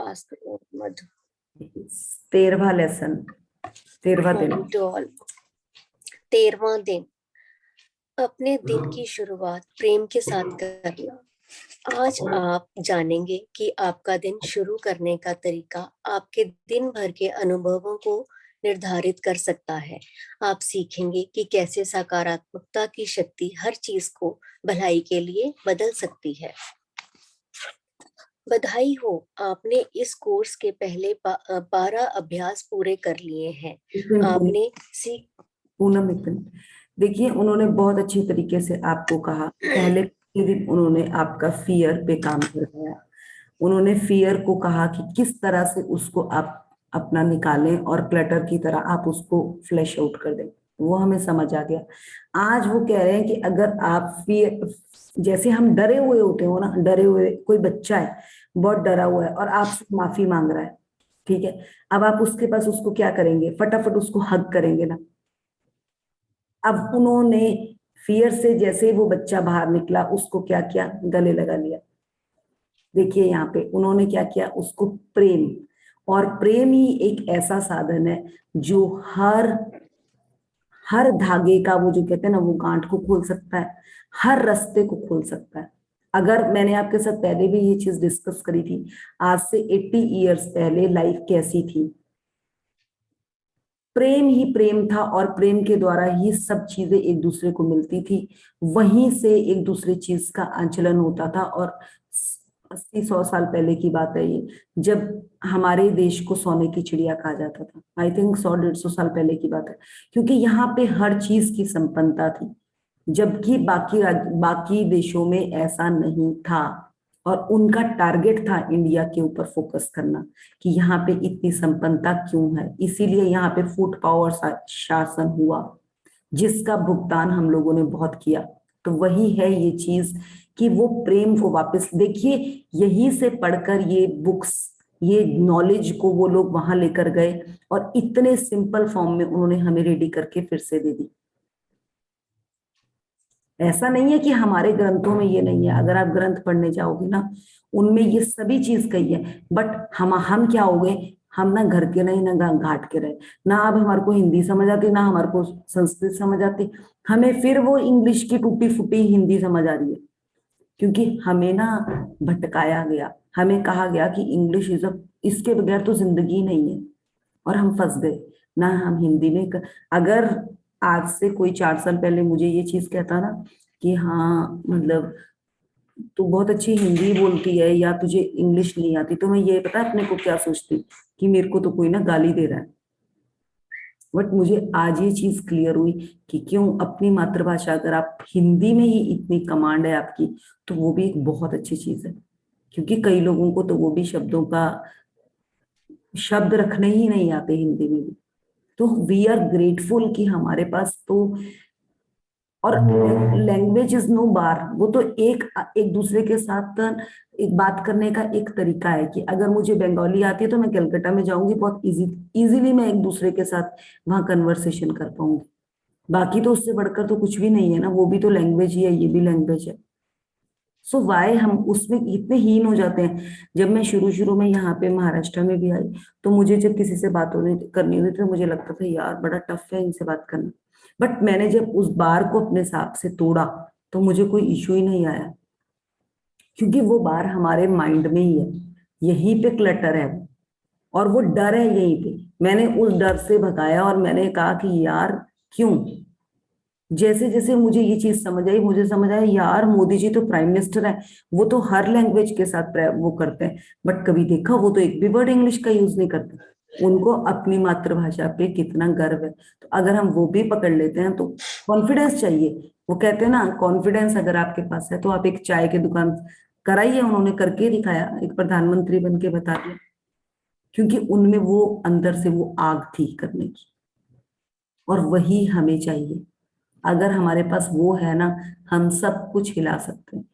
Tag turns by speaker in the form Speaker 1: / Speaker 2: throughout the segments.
Speaker 1: Ask मधु।
Speaker 2: 13वां lesson, 13वां दिन।
Speaker 1: 13वां दिन। अपने दिन की शुरुआत प्रेम के साथ करना। आज आप जानेंगे कि आपका दिन शुरू करने का तरीका आपके दिन भर के अनुभवों को निर्धारित कर सकता है। आप सीखेंगे कि कैसे सकारात्मकता की शक्ति हर चीज को भलाई के लिए बदल सकती है। बधाई हो, आपने इस कोर्स के पहले 12 अभ्यास पूरे कर लिए हैं। आपने
Speaker 2: पूनम एक मिनट, देखिए उन्होंने बहुत अच्छी तरीके से आपको कहा। पहले दिन उन्होंने आपका फियर पे काम करवाया। उन्होंने फियर को कहा कि किस तरह से उसको आप अपना निकालें और क्लटर की तरह आप उसको फ्लैश आउट कर दें। वो हमें समझ आ गया। आज वो कह रहे हैं कि अगर आप फियर, जैसे हम डरे हुए होते हो ना, डरे हुए कोई बच्चा है बहुत डरा हुआ है और आपसे माफी मांग रहा है, ठीक है, अब आप उसके पास उसको क्या करेंगे, फटाफट उसको हग करेंगे ना। अब उन्होंने फियर से जैसे ही वो बच्चा बाहर निकला उसको क्या किया, गले लगा लिया। देखिए यहाँ पे उन्होंने क्या किया, उसको प्रेम, और प्रेम ही एक ऐसा साधन है जो हर धागे का, वो जो कहते हैं ना, वो गांठ को खोल सकता है, हर रास्ते को खोल सकता है। अगर मैंने आपके साथ पहले भी ये चीज डिस्कस करी थी, आज से 80 इयर्स पहले लाइफ कैसी थी, प्रेम ही प्रेम था और प्रेम के द्वारा ही सब चीजें एक दूसरे को मिलती थी। वहीं से एक दूसरे चीज का आंचलन होता था। और 80-100 साल पहले की बात है ये, जब हमारे देश को सोने की चिड़िया कहा जाता था। आई थिंक 100-150 साल पहले की बात है, क्योंकि यहाँ पे हर चीज की संपन्नता थी, जबकि बाकी देशों में ऐसा नहीं था। और उनका टारगेट था इंडिया के ऊपर फोकस करना कि यहाँ पे इतनी संपन्नता क्यों है, इसीलिए यहाँ पे फूड पावर शासन हुआ, जिसका भुगतान हम लोगों ने बहुत किया। तो वही है ये चीज कि वो प्रेम को वापस देखिए, यही से पढ़कर ये बुक्स, ये नॉलेज को वो लोग वहां लेकर गए और इतने सिंपल फॉर्म में उन्होंने हमें रेडी करके फिर से दे दी। ऐसा नहीं है कि हमारे ग्रंथों में ये नहीं है, अगर आप ग्रंथ पढ़ने जाओगे ना, उनमें ये सभी चीज कही है। बट हम क्या हो गए, हम ना घर के नहीं ना घाट के रहे ना। अब हमारे को हिंदी समझ आती ना हमारे को संस्कृत समझ आती, हमें फिर वो इंग्लिश की टूटी फूटी हिंदी समझ आ रही है, क्योंकि हमें ना भटकाया गया। हमें कहा गया कि इंग्लिश इज इसके बगैर तो जिंदगी नहीं है, और हम फंस गए ना। हम हिंदी में अगर आज से कोई 4 साल पहले मुझे ये चीज कहता ना कि हाँ मतलब तू बहुत अच्छी हिंदी बोलती है या तुझे इंग्लिश नहीं आती, तो मैं ये पता है अपने को क्या सोचती, कि मेरे को तो कोई ना गाली दे रहा है। बट मुझे आज ये चीज क्लियर हुई कि क्यों, अपनी मातृभाषा अगर आप हिंदी में ही इतनी कमांड है आपकी, तो वो भी एक बहुत अच्छी चीज है। क्योंकि कई लोगों को तो वो भी शब्दों का शब्द रखने ही नहीं आते हिंदी में भी। तो वी आर ग्रेटफुल कि हमारे पास तो, और लैंग्वेज इज नो बार, वो तो एक एक दूसरे के साथ एक बात करने का एक तरीका है कि अगर मुझे बंगाली आती है तो मैं कलकत्ता में जाऊंगी, बहुत इजीली मैं एक दूसरे के साथ वहां कन्वर्सेशन कर पाऊंगी। बाकी तो उससे बढ़कर तो कुछ भी नहीं है ना, वो भी तो लैंग्वेज ही है, ये भी लैंग्वेज है। सो वाई हम उसमें इतने हीन हो जाते हैं। जब मैं शुरू शुरू में यहाँ पे महाराष्ट्र में भी आई, तो मुझे जब किसी से बात होनी करनी होती तो मुझे लगता था यार बड़ा टफ है इनसे बात करना। बट मैंने जब उस बार को अपने हिसाब से तोड़ा, तो मुझे कोई इशू ही नहीं आया, क्योंकि वो बार हमारे माइंड में ही है, यहीं पे क्लटर है वो, और वो डर है यहीं पे। मैंने उस डर से भगाया और मैंने कहा कि यार क्यों, जैसे जैसे मुझे ये चीज समझ आई, मुझे समझ आया यार मोदी जी तो प्राइम मिनिस्टर है, वो तो हर लैंग्वेज के साथ वो करते हैं, बट कभी देखा वो तो एक भी वर्ड इंग्लिश का यूज नहीं करते। उनको अपनी मातृभाषा पे कितना गर्व है। तो अगर हम वो भी पकड़ लेते हैं तो कॉन्फिडेंस चाहिए। वो कहते हैं ना, कॉन्फिडेंस अगर आपके पास है तो आप एक चाय की दुकान कराइए। उन्होंने करके दिखाया, एक प्रधानमंत्री बन के बता दिया, क्योंकि उनमें वो अंदर से वो आग थी करने की, और वही हमें चाहिए। अगर हमारे पास वो है ना, हम सब कुछ हिला सकते हैं,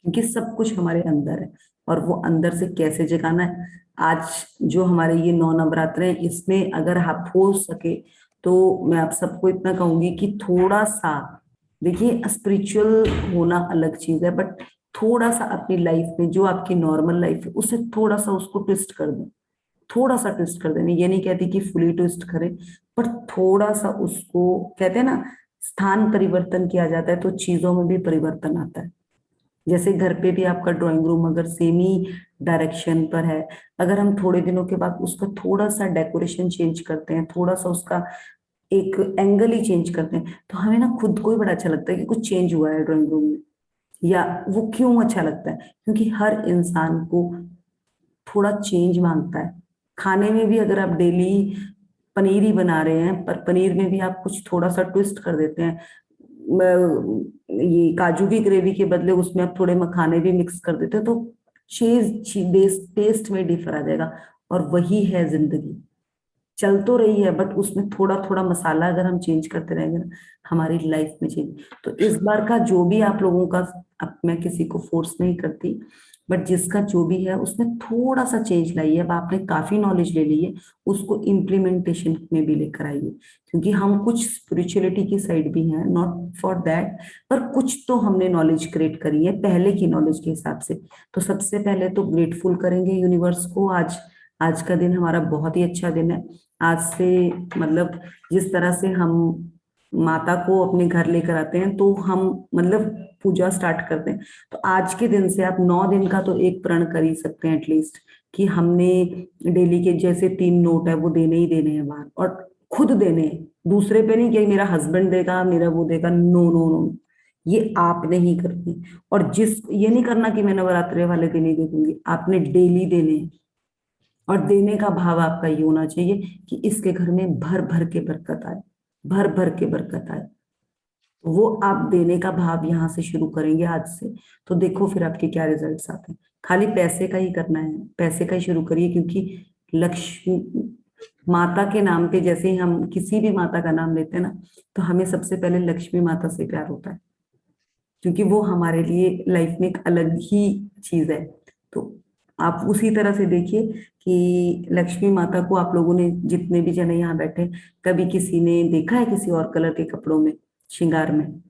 Speaker 2: क्योंकि सब कुछ हमारे अंदर है। और वो अंदर से कैसे जगाना है, आज जो हमारे ये 9 नवरात्र हैं, इसमें अगर आप हो सके तो मैं आप सबको इतना कहूंगी कि थोड़ा सा देखिए, स्पिरिचुअल होना अलग चीज है, बट थोड़ा सा अपनी लाइफ में जो आपकी नॉर्मल लाइफ है उससे थोड़ा सा उसको ट्विस्ट कर दें, थोड़ा सा ट्विस्ट कर देना। ये नहीं कहती कि फुली ट्विस्ट करें, पर थोड़ा सा उसको, कहते हैं ना, स्थान परिवर्तन किया जाता है तो चीजों में भी परिवर्तन आता है। जैसे घर पे भी आपका ड्राइंग रूम अगर सेम ही डायरेक्शन पर है, अगर हम थोड़े दिनों के बाद उसका थोड़ा सा डेकोरेशन चेंज करते हैं, थोड़ा सा उसका एक एंगल ही चेंज करते हैं, तो हमें ना खुद को ही बड़ा अच्छा लगता है कि कुछ चेंज हुआ है ड्राइंग रूम में। या वो क्यों अच्छा लगता है? क्योंकि हर इंसान को थोड़ा चेंज मांगता है। खाने में भी अगर आप डेली पनीर ही बना रहे हैं, पर पनीर में भी आप कुछ थोड़ा सा ट्विस्ट कर देते हैं, ये काजू की ग्रेवी के बदले उसमें आप थोड़े मखाने भी मिक्स कर देते हैं, तो चीज टेस्ट में डिफर आ जाएगा। और वही है जिंदगी, चल तो रही है बट उसमें थोड़ा थोड़ा मसाला अगर हम चेंज करते रहेंगे ना, हमारी लाइफ में चेंज। तो इस बार का जो भी आप लोगों का, अब मैं किसी को फोर्स नहीं करती, बट जिसका जो भी है उसमें थोड़ा सा चेंज लाइए। अब आपने काफी नॉलेज ले ली है, उसको इम्प्लीमेंटेशन में भी लेकर आइए। क्योंकि हम कुछ स्पिरिचुअलिटी की साइड भी हैं, नॉट फॉर दैट, पर कुछ तो हमने नॉलेज क्रिएट करी है पहले की नॉलेज के हिसाब से। तो सबसे पहले तो ग्रेटफुल करेंगे यूनिवर्स को। आज आज का दिन हमारा बहुत ही अच्छा दिन है। आज से मतलब जिस तरह से हम माता को अपने घर लेकर आते हैं तो हम मतलब पूजा स्टार्ट करते हैं, तो आज के दिन से आप 9 दिन का तो एक प्रण कर ही सकते हैं एटलीस्ट, कि हमने डेली के जैसे 3 नोट है वो देने ही देने हैं बाहर, और खुद देने हैं, दूसरे पे नहीं कि मेरा हस्बैंड देगा मेरा वो देगा, नो नो नो, ये आपने ही करनी। और जिस ये नहीं करना कि मैं नवरात्रे वाले दिन ही दे दूंगी, आपने डेली देने हैं। और देने का भाव आपका ये होना चाहिए कि इसके घर में भर भर के बरकत आए, भर भर के बरकत आए। वो आप देने का भाव यहाँ से शुरू करेंगे आज से, तो देखो फिर आपके क्या रिजल्ट्स आते हैं। खाली पैसे का ही करना है, पैसे का ही शुरू करिए, क्योंकि लक्ष्मी माता के नाम पे जैसे ही हम किसी भी माता का नाम लेते हैं ना, तो हमें सबसे पहले लक्ष्मी माता से प्यार होता है, क्योंकि वो हमारे लिए लाइफ में एक अलग ही चीज है। तो आप उसी तरह से देखिए कि लक्ष्मी माता को आप लोगों ने, जितने भी जने यहाँ बैठे, कभी किसी ने देखा है किसी और कलर के कपड़ों में, श्रृंगार में?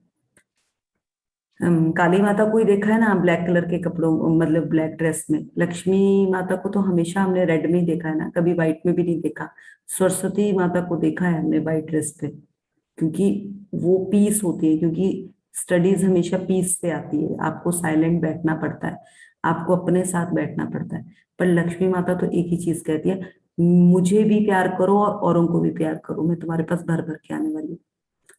Speaker 2: काली माता को ही देखा है ना ब्लैक कलर के कपड़ों, मतलब ब्लैक ड्रेस में। लक्ष्मी माता को तो हमेशा हमने रेड में ही देखा है ना, कभी व्हाइट में भी नहीं देखा। सरस्वती माता को देखा है हमने व्हाइट ड्रेस पे, क्योंकि वो पीस होती है, क्योंकि स्टडीज हमेशा पीस से आती है। आपको साइलेंट बैठना पड़ता है, आपको अपने साथ बैठना पड़ता है। पर लक्ष्मी माता तो एक ही चीज कहती है, मुझे भी प्यार करो और औरों को भी प्यार करो, मैं तुम्हारे पास भर भर के आने वाली हूँ।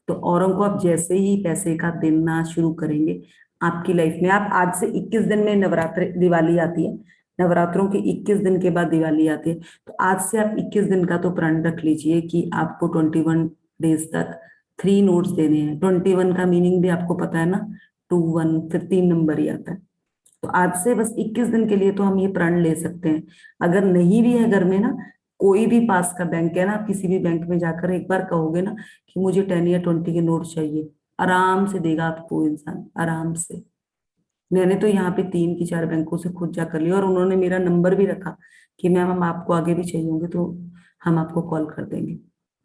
Speaker 2: तो औरों को आप जैसे ही पैसे का देना शुरू करेंगे आपकी लाइफ में, आप आज से 21 दिन में नवरात्र दिवाली आती है, नवरात्रों के 21 दिन के बाद दिवाली आती है, तो आज से आप 21 दिन का तो प्रण रख लीजिए कि आपको 21 डेज तक 3 नोट्स देने हैं। 21 का मीनिंग भी आपको पता है ना, 21 फिर 3 नंबर ही आता है। तो आज से बस 21 दिन के लिए तो हम ये प्रण ले सकते हैं। अगर नहीं भी है घर में ना, कोई भी पास का बैंक है ना, आप किसी भी बैंक में जाकर एक बार कहोगे ना कि मुझे 10 या 20 के नोट चाहिए, आराम से देगा आपको इंसान, आराम से। मैंने तो यहाँ पे 3 की 4 बैंकों से खुद जा कर लिया, और उन्होंने मेरा नंबर भी रखा कि मैम हम आपको आगे भी चाहिए होंगे तो हम आपको कॉल कर देंगे,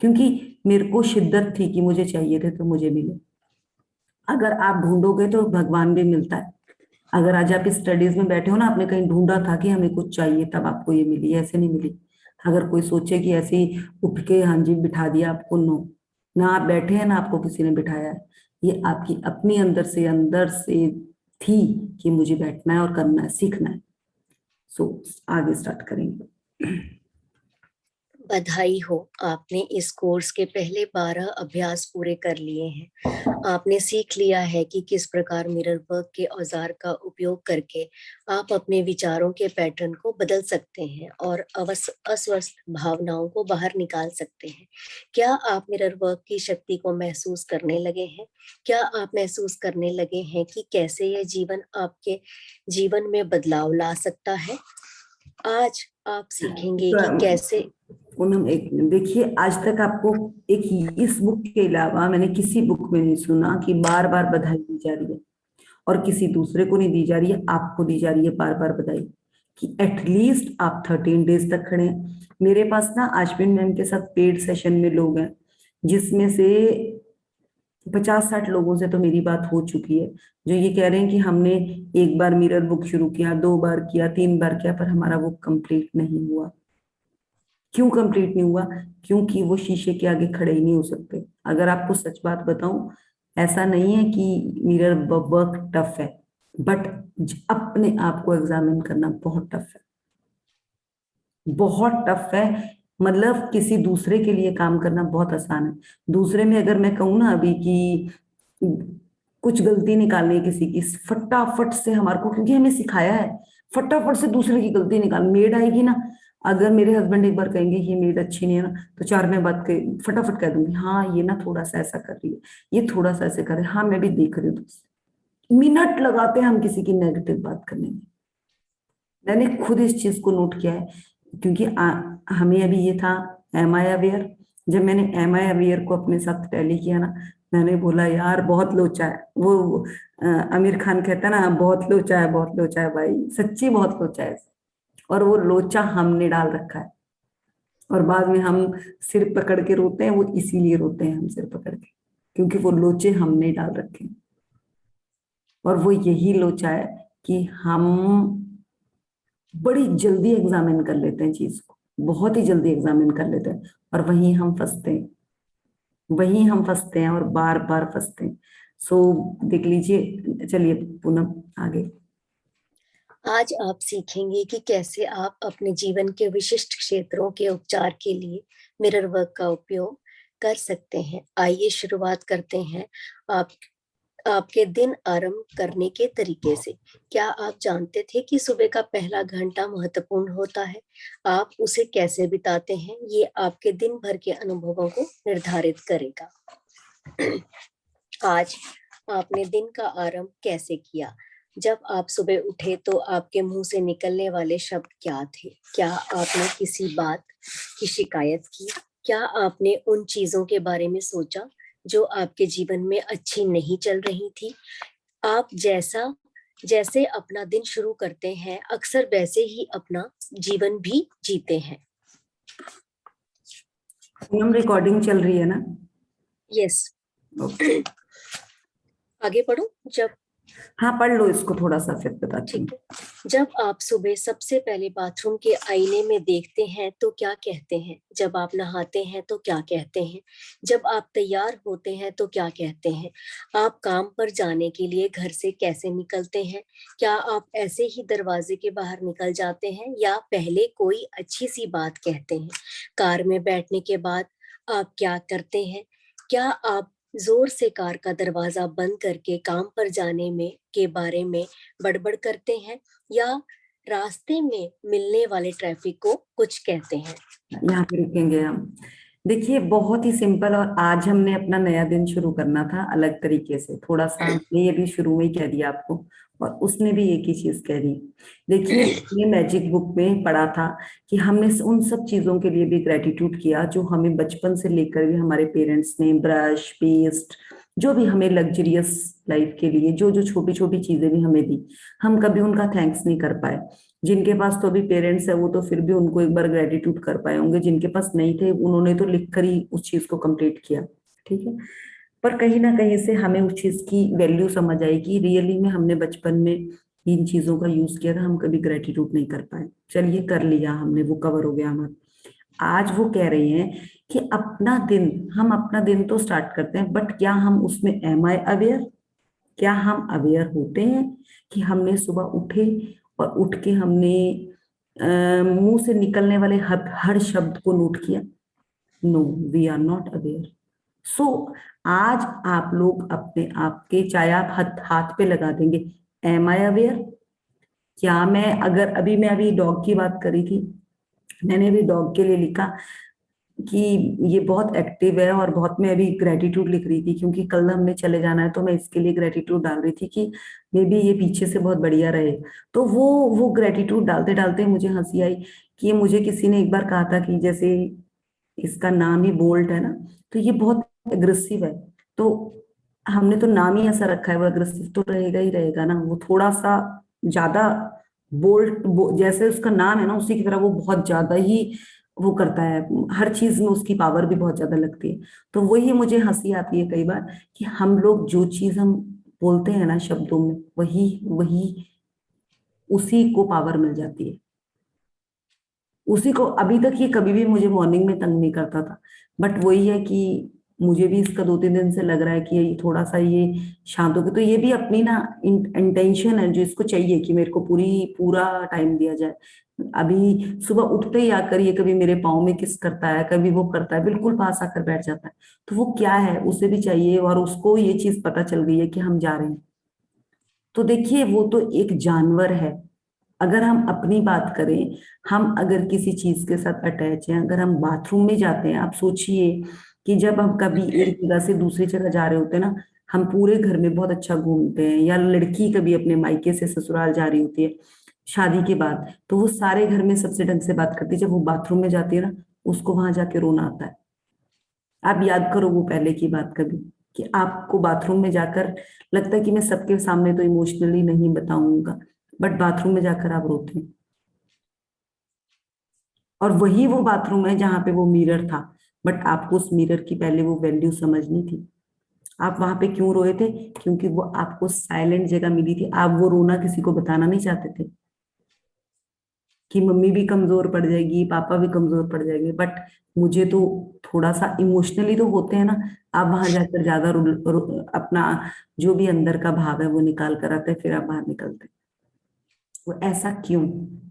Speaker 2: क्योंकि मेरे को शिद्दत थी कि मुझे चाहिए थे तो मुझे मिले। अगर आप ढूंढोगे तो भगवान भी मिलता है। अगर आज आप स्टडीज में बैठे हो ना, आपने कहीं ढूंढा था कि हमें कुछ चाहिए तब आपको ये मिली, ऐसे नहीं मिली। अगर कोई सोचे कि ऐसे ही उठ के हाँ जी बिठा दिया आपको, नो, ना आप बैठे हैं ना आपको किसी ने बिठाया है, ये आपकी अपनी अंदर से थी कि मुझे बैठना है और करना है, सीखना है। सो आगे स्टार्ट करेंगे।
Speaker 1: बधाई हो, आपने इस कोर्स के पहले 12 अभ्यास पूरे कर लिए हैं। आपने सीख लिया है कि किस प्रकार मिरर वर्क के औजार का उपयोग करके आप अपने विचारों के पैटर्न को बदल सकते हैं और अस्वस्थ भावनाओं को बाहर निकाल सकते हैं। क्या आप मिरर वर्क की शक्ति को महसूस करने लगे हैं? क्या आप महसूस करने लगे हैं कि कैसे यह जीवन आपके जीवन में बदलाव ला सकता है? आज आप सीखेंगे कि कैसे।
Speaker 2: पूनम एक मिनट देखिए, आज तक आपको एक इस बुक के अलावा मैंने किसी बुक में नहीं सुना कि बार बार बधाई दी जा रही है, और किसी दूसरे को नहीं दी जा रही है, आपको दी जा रही है बार बार बधाई, कि एटलीस्ट आप 13 डेज तक खड़े हैं। मेरे पास ना आश्विन मैम के साथ पेड सेशन में लोग हैं, जिसमें से 50-60 लोगों से तो मेरी बात हो चुकी है, जो ये कह रहे हैं कि हमने एक बार मिरर बुक शुरू किया, 2 बार किया, 3 बार किया, पर हमारा वो कंप्लीट नहीं हुआ। क्यों कंप्लीट नहीं हुआ? क्योंकि वो शीशे के आगे खड़े ही नहीं हो सकते। अगर आपको सच बात बताऊं, ऐसा नहीं है कि मिरर वर्क टफ है, बट अपने आप को एग्जामिन करना बहुत टफ है, बहुत टफ है। मतलब किसी दूसरे के लिए काम करना बहुत आसान है। दूसरे में अगर मैं कहूँ ना अभी कि कुछ गलती निकालनी है किसी की, फटाफट से हमारे को, क्योंकि हमें सिखाया है फटाफट से दूसरे की गलती निकाल। मेड आएगी ना, अगर मेरे हस्बैंड एक बार कहेंगे ये मेड अच्छी नहीं है ना, तो 4 में बात के फटाफट कह दूंगी, हाँ ये ना थोड़ा सा ऐसा कर रही है, ये थोड़ा सा ऐसे कर रही है, हाँ मैं भी देख रही हूँ। मिनट लगाते हैं हम किसी की नेगेटिव बात करने में। मैंने खुद इस चीज को नोट किया है, क्योंकि हमें अभी ये था एम आई अवेयर। जब मैंने एम आई अवेयर को अपने साथ टैली किया ना, मैंने बोला यार बहुत लोचा है वो। आमिर खान कहता है ना, बहुत लोचा है, बहुत लोचा है भाई, सच्ची बहुत लोचा है। और वो लोचा हमने डाल रखा है, और बाद में हम सिर पकड़ के रोते हैं, वो इसीलिए रोते हैं हम सिर पकड़ के, क्योंकि वो लोचे हमने डाल रखे हैं। और वो यही लोचा है कि हम बड़ी जल्दी एग्जामिन कर लेते हैं चीज को, बहुत ही जल्दी एग्जामिन कर लेते हैं, और वहीं हम फंसते हैं, वहीं हम फंसते हैं और बार बार फंसते हैं। सो देख लीजिए, चलिए पूनम आगे।
Speaker 1: आज आप सीखेंगे कि कैसे आप अपने जीवन के विशिष्ट क्षेत्रों के उपचार के लिए मिरर वर्क का उपयोग कर सकते हैं। आइए शुरुआत करते हैं आप आपके दिन आरंभ करने के तरीके से। क्या आप जानते थे कि सुबह का पहला घंटा महत्वपूर्ण होता है? आप उसे कैसे बिताते हैं, ये आपके दिन भर के अनुभवों को निर्धारित करेगा। आज आपने दिन का आरंभ कैसे किया? जब आप सुबह उठे तो आपके मुंह से निकलने वाले शब्द क्या थे? क्या आपने किसी बात की शिकायत की? क्या आपने उन चीजों के बारे में सोचा जो आपके जीवन में अच्छी नहीं चल रही थी? आप जैसे अपना दिन शुरू करते हैं, अक्सर वैसे ही अपना जीवन भी जीते हैं।
Speaker 2: पूनम रिकॉर्डिंग चल रही है ना?
Speaker 1: यस।
Speaker 2: ओके।
Speaker 1: आगे पढ़ो। जब
Speaker 2: हाँ पढ़ लो इसको थोड़ा सा, फिर बताती हूँ।
Speaker 1: ठीक है। जब आप सुबह सबसे पहले बाथरूम के आईने में देखते हैं तो क्या कहते हैं? जब आप नहाते हैं तो क्या कहते हैं? जब आप तैयार होते हैं तो क्या कहते हैं? आप काम पर जाने के लिए घर से कैसे निकलते हैं? क्या आप ऐसे ही दरवाजे के बाहर निकल जाते हैं या पहले कोई अच्छी सी बात कहते हैं? कार में बैठने के बाद आप क्या करते हैं? क्या आप जोर से कार का दरवाजा बंद करके काम पर जाने में के बारे में बड़बड़ करते हैं या रास्ते में मिलने वाले ट्रैफिक को कुछ कहते हैं?
Speaker 2: यहाँ पे रुकेंगे हम। देखिए बहुत ही सिंपल, और आज हमने अपना नया दिन शुरू करना था अलग तरीके से थोड़ा सा, हमने ये भी शुरू में ही कह दिया आपको, और उसने भी एक ही चीज कह दी। देखिए ये मैजिक बुक में पढ़ा था कि हमने उन सब चीजों के लिए भी ग्रेटिट्यूड किया जो हमें बचपन से लेकर भी हमारे पेरेंट्स ने, ब्रश, पेस्ट, जो भी हमें लग्जरियस लाइफ के लिए जो जो छोटी छोटी चीजें भी हमें दी, हम कभी उनका थैंक्स नहीं कर पाए। जिनके पास तो अभी पेरेंट्स है वो तो फिर भी उनको एक बार ग्रेटिट्यूड कर पाए होंगे, जिनके पास नहीं थे उन्होंने तो लिख कर ही उस चीज को कंप्लीट किया। ठीक है, पर कहीं ना कहीं से हमें उस चीज की वैल्यू समझ आई कि रियली में हमने बचपन में इन चीजों का यूज किया था, हम कभी ग्रेटिट्यूड नहीं कर पाए। चलिए कर लिया हमने, वो कवर हो गया हमारा। आज वो कह रही हैं कि अपना दिन, हम अपना दिन तो स्टार्ट करते हैं, बट क्या हम उसमें एम आई अवेयर, क्या हम अवेयर होते हैं कि हमने सुबह उठे और उठ के हमने मुंह से निकलने वाले हर शब्द को नोट किया? No, we are not aware. So आज आप लोग अपने आप के, चाहे आप हाथ हाथ पे लगा देंगे, एम आई अवेयर? क्या मैं, अगर अभी मैं अभी डॉग की बात करी थी, मैंने भी डॉग के लिए लिखा कि ये बहुत एक्टिव है, और बहुत, मैं अभी ग्रेटिट्यूड लिख रही थी क्योंकि कल हमने चले जाना है, तो मैं इसके लिए ग्रेटिट्यूड डाल रही थी कि मे बी ये पीछे से बहुत बढ़िया रहे। तो वो ग्रेटिट्यूड डालते डालते मुझे हंसी आई कि ये मुझे किसी ने एक बार कहा था कि जैसे इसका नाम ही बोल्ट है ना, तो ये बहुत एग्रेसिव है, तो हमने तो नाम ही ऐसा रखा है, वो एग्रेसिव तो रहेगा ही रहेगा ना, वो थोड़ा सा ज्यादा बोल्ट, जैसे उसका नाम है ना उसी की तरह वो बहुत ज्यादा ही वो करता है, हर चीज में उसकी पावर भी बहुत ज्यादा लगती है। तो वही मुझे हंसी आती है कई बार कि हम लोग जो चीज हम बोलते हैं ना शब्दों में, वही वही उसी को पावर मिल जाती है, उसी को। अभी तक ये कभी भी मुझे मॉर्निंग में तंग नहीं करता था, बट वही है कि मुझे भी इसका 2-3 दिन से लग रहा है कि ये थोड़ा सा ये शांत हो गया। तो ये भी अपनी ना इंटेंशन है जो इसको चाहिए कि मेरे को पूरा टाइम दिया जाए। अभी सुबह उठते ही आकर ये कभी मेरे पाँव में किस करता है, कभी वो करता है, बिल्कुल पास आकर बैठ जाता है। तो वो क्या है, उसे भी चाहिए, और उसको ये चीज पता चल गई है कि हम जा रहे हैं। तो देखिए वो तो एक जानवर है। अगर हम अपनी बात करें, हम अगर किसी चीज के साथ अटैच हैं, अगर हम बाथरूम में जाते हैं, आप सोचिए कि जब हम कभी एक जगह से दूसरी जगह जा रहे होते हैं ना, हम पूरे घर में बहुत अच्छा घूमते हैं, या लड़की कभी अपने मायके से ससुराल जा रही होती है शादी के बाद, तो वो सारे घर में सबसे ढंग से बात करती है। जब वो बाथरूम में जाती है ना, उसको वहां जाके रोना आता है। आप याद करो वो पहले की बात कभी, कि आपको बाथरूम में जाकर लगता है कि मैं सबके सामने तो इमोशनली नहीं बताऊंगा, बट बाथरूम में जाकर आप रोते हैं। और वही वो बाथरूम है जहां पे वो मिरर था, बट आपको उस मिरर की पहले वो वैल्यू समझनी थी। आप वहां पे क्यों रोए थे? क्योंकि वो आपको साइलेंट जगह मिली थी। आप वो रोना किसी को बताना नहीं चाहते थे कि मम्मी भी कमजोर पड़ जाएगी, पापा भी कमजोर पड़ जाएंगे, बट मुझे तो थोड़ा सा इमोशनली तो होते हैं ना। आप वहां जाकर ज्यादा अपना जो भी अंदर का भाव है वो निकाल कर आते हैं, फिर आप बाहर निकलते हैं। वो ऐसा क्यों?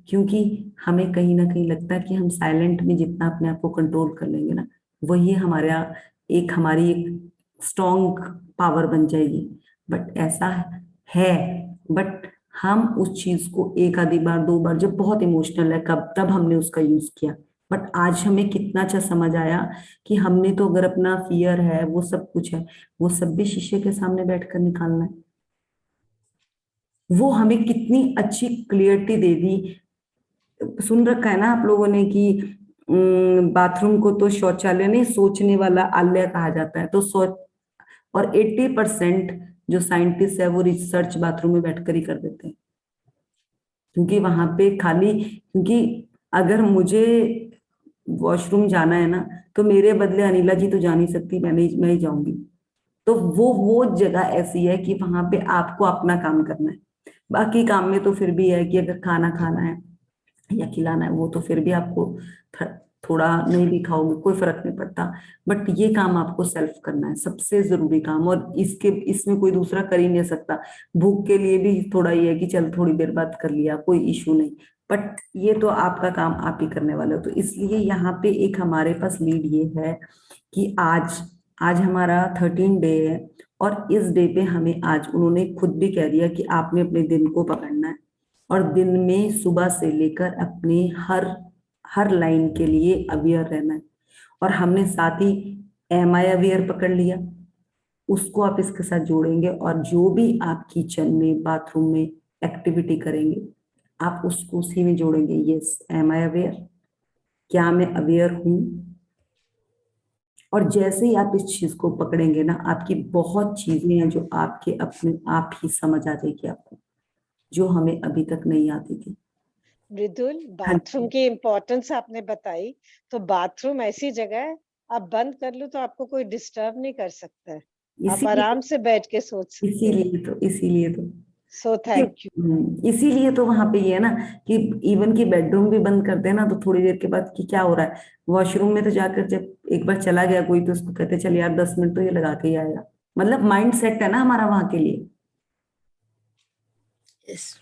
Speaker 2: क्योंकि हमें कहीं ना कहीं लगता है कि हम साइलेंट में जितना अपने आप को कंट्रोल कर लेंगे ना, वही हमारी एक स्ट्रॉन्ग पावर बन जाएगी। बट ऐसा है, बट हम उस चीज को एक आधी बार, 2 बार, जब बहुत इमोशनल है कब तब हमने उसका यूज किया। बट आज हमें कितना अच्छा समझ आया कि हमने तो अगर अपना फियर है, वो सब कुछ है, वो सब भी शीशे के सामने बैठकर निकालना है। वो हमें कितनी अच्छी क्लियरिटी दे दी। सुन रखा है ना आप लोगों ने कि बाथरूम को तो शौचालय नहीं, सोचने वाला आलय कहा जाता है। तो सोच, और 80% जो साइंटिस्ट है वो रिसर्च बाथरूम में बैठकर ही कर देते हैं। क्योंकि वहां पे खाली, क्योंकि अगर मुझे वॉशरूम जाना है ना, तो मेरे बदले अनिला जी तो जा नहीं सकती, मैं ही जाऊंगी। तो वो जगह ऐसी है कि वहां पे आपको अपना काम करना है। बाकी काम में तो फिर भी है कि अगर खाना खाना है या खिलाना है, वो तो फिर भी आपको थोड़ा नहीं भी खाओगे कोई फर्क नहीं पड़ता। बट ये काम आपको सेल्फ करना है, सबसे जरूरी काम, और इसमें कोई दूसरा कर ही नहीं सकता। भूख के लिए भी थोड़ा ये है कि चल थोड़ी देर बात कर लिया, कोई इशू नहीं। बट ये तो आपका काम आप ही करने वाले हो। तो इसलिए यहाँ पे एक हमारे पास लीड ये है कि आज आज हमारा 13 डे है, और इस डे पे हमें आज उन्होंने खुद भी कह दिया कि आपने अपने दिन को पकड़ना है, और दिन में सुबह से लेकर अपने हर हर लाइन के लिए अवेयर रहना है। और हमने साथ ही एम आई अवेयर पकड़ लिया, उसको आप इसके साथ जोड़ेंगे, और जो भी आप किचन में बाथरूम में एक्टिविटी करेंगे, आप उसको उसी में जोड़ेंगे। यस, एम आई अवेयर, क्या मैं अवेयर हूं? और जैसे ही आप इस चीज को पकड़ेंगे ना, आपकी बहुत चीजें हैं जो आपके अपने आप ही समझ आ जाएगी आपको, जो हमें अभी तक नहीं आती थी।
Speaker 3: मृदुल,
Speaker 2: हाँ
Speaker 3: बाथरूम
Speaker 2: जी।
Speaker 3: की इम्पोर्टेंस आपने बताई। तो बाथरूम ऐसी जगह है, आप बंद कर लो तो आपको कोई डिस्टर्ब नहीं कर सकता है। आप
Speaker 2: इसीलिए
Speaker 3: आराम से बैठ के सोच सकते हैं।
Speaker 2: इसीलिए तो
Speaker 3: सो थैंक यू।
Speaker 2: इसीलिए तो वहां पे ये है ना कि इवन की बेडरूम भी बंद कर देना तो थोड़ी देर के बाद कि क्या हो रहा है, वॉशरूम में तो जाकर जब एक बार चला गया कोई, तो उसको कहते चल यार 10 मिनट तो ये लगा के ही आएगा। मतलब माइंड सेट है ना हमारा वहां के लिए।
Speaker 1: यस।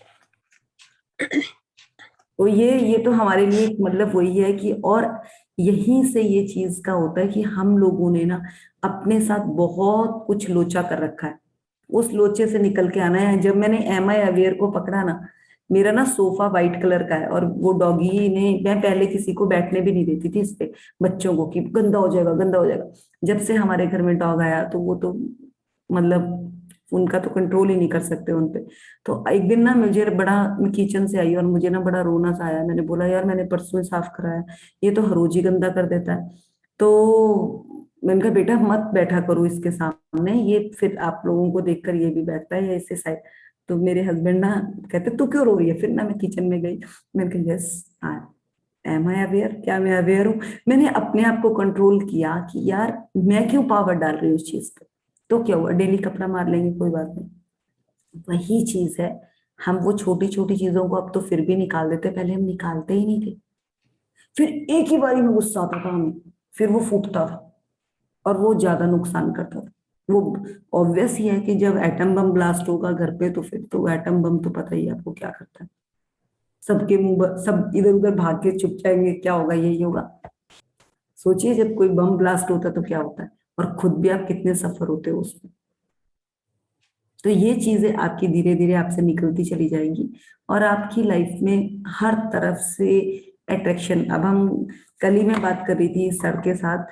Speaker 2: तो ये तो हमारे लिए मतलब वही है कि, और यहीं से ये चीज का होता है कि हम लोगों ने ना अपने साथ बहुत कुछ लोचा कर रखा है। उस लोचे से निकल के आना है। जब मैंने एम आई अवेयर को पकड़ा ना, मेरा ना सोफा वाइट कलर का है, और वो डॉगी ने, मैं पहले किसी को बैठने भी नहीं देती थी इस पे, बच्चों को, कि गंदा हो जाएगा गंदा हो जाएगा। जब से हमारे घर में डॉग आया तो वो तो मतलब उनका तो कंट्रोल ही नहीं कर सकते उन पे। तो एक दिन ना मुझे बड़ा, मैं किचन से आई और मुझे ना बड़ा रोना सा आया। मैंने बोला यार मैंने परसों ही साफ कराया, ये तो हर रोज ही गंदा कर देता है। तो मैंने कहा बेटा मत बैठा करो इसके सामने, ये फिर आप लोगों को देखकर ये भी बैठता है, या इससे साइड। तो मेरे हस्बैंड ना कहते तू क्यों रो रही है? फिर ना मैं किचन में गई, मैंने कहा यस, हाँ एम आई अवेयर? क्या मैं अवेयर हूँ? मैंने अपने आप को कंट्रोल किया कि यार मैं क्यों पावर डाल रही हूँ उस चीज पे, तो क्या हुआ, डेली कपड़ा मार लेंगे, कोई बात नहीं। वही चीज है, हम वो छोटी छोटी चीजों को अब तो फिर भी निकाल देते, पहले हम निकालते ही नहीं थे। फिर एक ही बारी में गुस्सा आता था हमें, फिर वो फूटता था और वो ज्यादा नुकसान करता था। वो ऑब्वियस ही है कि जब एटम बम ब्लास्ट होगा घर पे, तो फिर तो एटम बम तो पता ही है आपको क्या करता है, सबके सब इधर उधर भाग के छुप जाएंगे, क्या होगा, यही होगा। सोचिए जब कोई बम ब्लास्ट होता है तो क्या होता है, और खुद भी आप कितने सफर होते हो उसमें। तो ये चीजें आपकी धीरे धीरे आपसे निकलती चली जाएंगी, और आपकी लाइफ में हर तरफ से अट्रैक्शन। अब हम, कल ही मैं बात कर रही थी सर के साथ,